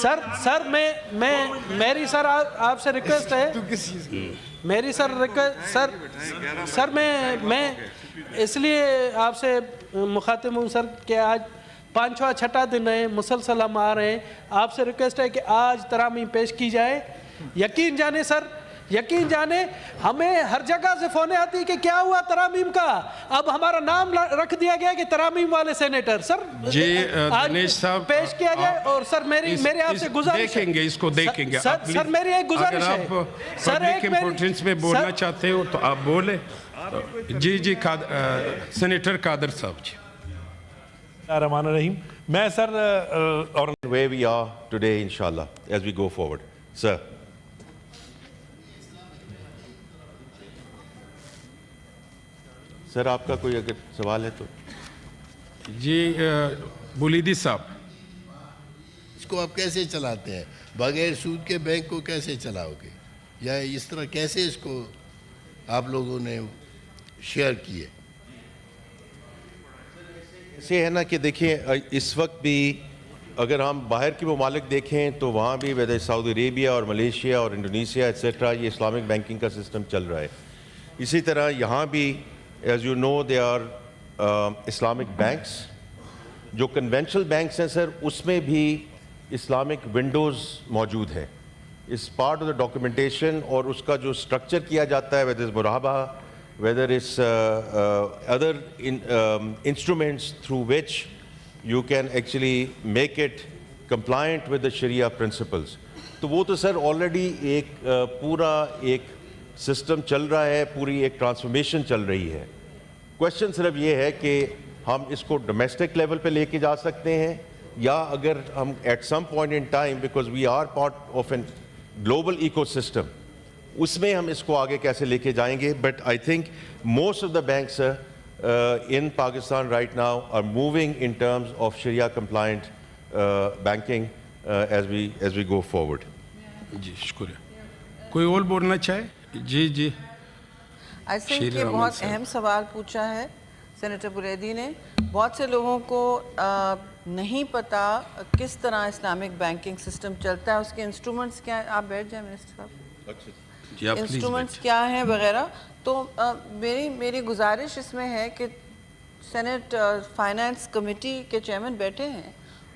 سر میری سر آپ سے ریکویسٹ ہے, میری سر میں اس لیے آپ سے مخاطب ہوں سر کہ آج 5واں 6واں دن ہے, مسلسل ہم آ رہے ہیں, آپ سے ریکویسٹ ہے کہ آج ترامیم پیش کی جائے. یقین جانے سر, یقین جانے ہمیں ہر جگہ سے فونیں آتی کہ کیا ہوا ترامیم کا, اب ہمارا نام رکھ دیا گیا کہ ترامیم والے سینیٹر. سر جی دنیش صاحب پیش کیا جائے. اور سر میری آپ سے گزارش دیکھیں گے, اس کو دیکھیں گے. سر میری ایک گزارش ہے, اگر آپ پبلک امپورٹنس میں بولنا چاہتے ہو تو آپ بولیں. جی سینیٹر قادر صاحب. جی الرحمن الرحیم. میں سر اور where we are today inshallah as we go forward. Sir. سر آپ کا کوئی اگر سوال ہے تو. جی بولیدی صاحب. اس کو آپ کیسے چلاتے ہیں؟ بغیر سود کے بینک کو کیسے چلاؤ گے؟ یا اس طرح کیسے اس کو آپ لوگوں نے شیئر کیے؟ ایسے ہے نا کہ دیکھیں اس وقت بھی اگر ہم باہر کی ممالک دیکھیں تو وہاں بھی ویدر سعودی عربیہ اور ملیشیا اور انڈونیشیا ایٹسیٹرا یہ اسلامک بینکنگ کا سسٹم چل رہا ہے. اسی طرح یہاں بھی as you know they are Islamic banks. جو کنونشنل بینکس ہیں سر اس میں بھی اسلامک ونڈوز موجود ہیں. اس پارٹ آف دا ڈاکومنٹیشن اور اس کا جو اسٹرکچر کیا جاتا ہے ویدر مراحبہ whether it's other instruments through which you can actually make it compliant with the Sharia principles. تو وہ تو سر آلریڈی ایک پورا ایک سسٹم چل رہا ہے, پوری ایک ٹرانسفارمیشن چل رہی ہے. کوشچن صرف یہ ہے کہ ہم اس کو ڈومیسٹک لیول پہ لے کے جا سکتے ہیں یا اگر ہم at some point in time because we are part of an global ecosystem اس میں ہم اس کو آگے کیسے لے کے جائیں گے. But I think most of the banks in Pakistan right now are moving in terms of شریعہ compliant banking as we go forward. جی شکریہ. کوئی اور بولنا چاہے؟ جی آئی تھنک یہ بہت اہم سوال پوچھا ہے سینیٹر بریدی نے. بہت سے لوگوں کو نہیں پتا کس طرح اسلامک بینکنگ سسٹم چلتا ہے, اس کے انسٹرومنٹس کیا ہیں. آپ بیٹھ جائیں منسٹر صاحب. انسٹرومنٹس کیا ہیں وغیرہ. تو میری گزارش اس میں ہے کہ سینٹ فائنانس کمیٹی کے چیئرمین بیٹھے ہیں,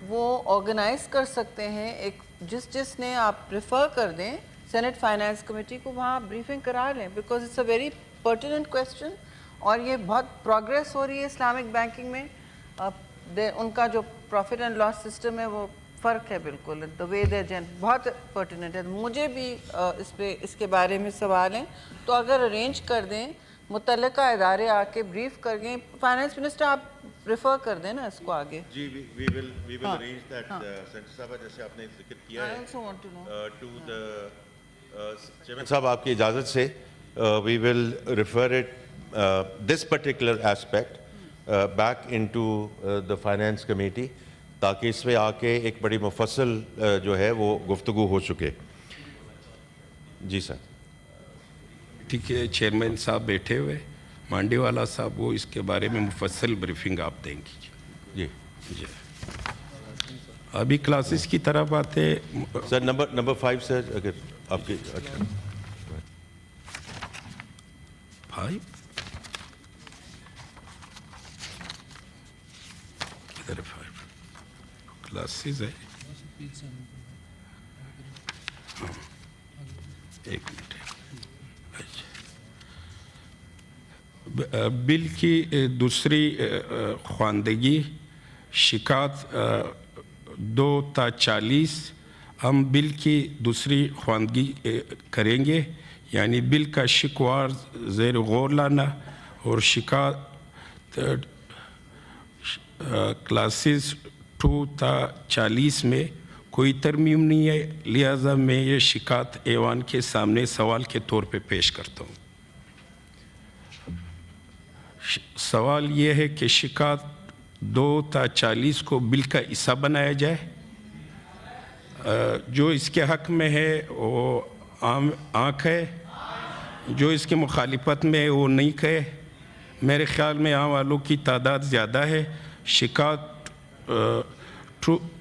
وہ آرگنائز کر سکتے ہیں ایک جس نے آپ ریفر کر دیں سینٹ فائنانس کمیٹی کو, وہاں بریفنگ کرا لیں because it's a very pertinent question. اور یہ بہت پروگریس ہو رہی ہے اسلامک بینکنگ میں. ان کا جو پروفٹ اینڈ لاس سسٹم ہے وہ فرق ہے بالکل. دا وے دے بہت پرٹیننٹ ہے. مجھے بھی اس کے بارے میں سوال ہیں, تو اگر ارینج کر دیں متعلقہ ادارے آ کے بریف کر گئے. فائنانس منسٹر آپ ریفر کر دیں نا اس کو آگے. جی وی ول ارینج دیٹ سینٹر صاحب جیسے آپ نے ذکر کیا ہے ٹو دا چیئرمین صاحب آپ کی اجازت سے we will refer it this particular aspect back into the finance committee تاکہ اس میں آ کے ایک بڑی مفصل جو ہے وہ گفتگو ہو چکے. جی سر. ٹھیک ہے. چیئرمین صاحب بیٹھے ہوئے, مانڈی والا صاحب, وہ اس کے بارے میں مفصل بریفنگ آپ دیں گی. جی ابھی کلاسز کی طرف آتے سر. نمبر 5 سر اگر آپ کی 5 کدھر 5 کلاسز ہے. ایک منٹ. بل کی دوسری خواندگی شکایت 2 تا 40 ہم بل کی دوسری خواندگی کریں گے, یعنی بل کا شکوار زیر غور لانا اور شکایت کلاسز 2 تا 40 میں کوئی ترمیم نہیں ہے, لہذا میں یہ شکایت ایوان کے سامنے سوال کے طور پہ پیش کرتا ہوں. سوال یہ ہے کہ شکایت 2 تا 40 کو بل کا حصہ بنایا جائے. جو اس کے حق میں ہے وہ آنکھ ہے, جو اس کی مخالفت میں ہے وہ نہیں کہے. میرے خیال میں عام والوں کی تعداد زیادہ ہے. شکایت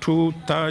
2 تا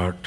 8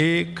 1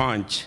5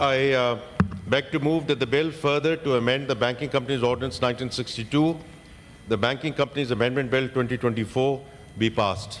I beg to move that the bill further to amend the Banking Companies Ordinance 1962, the Banking Companies Amendment Bill 2024 be passed.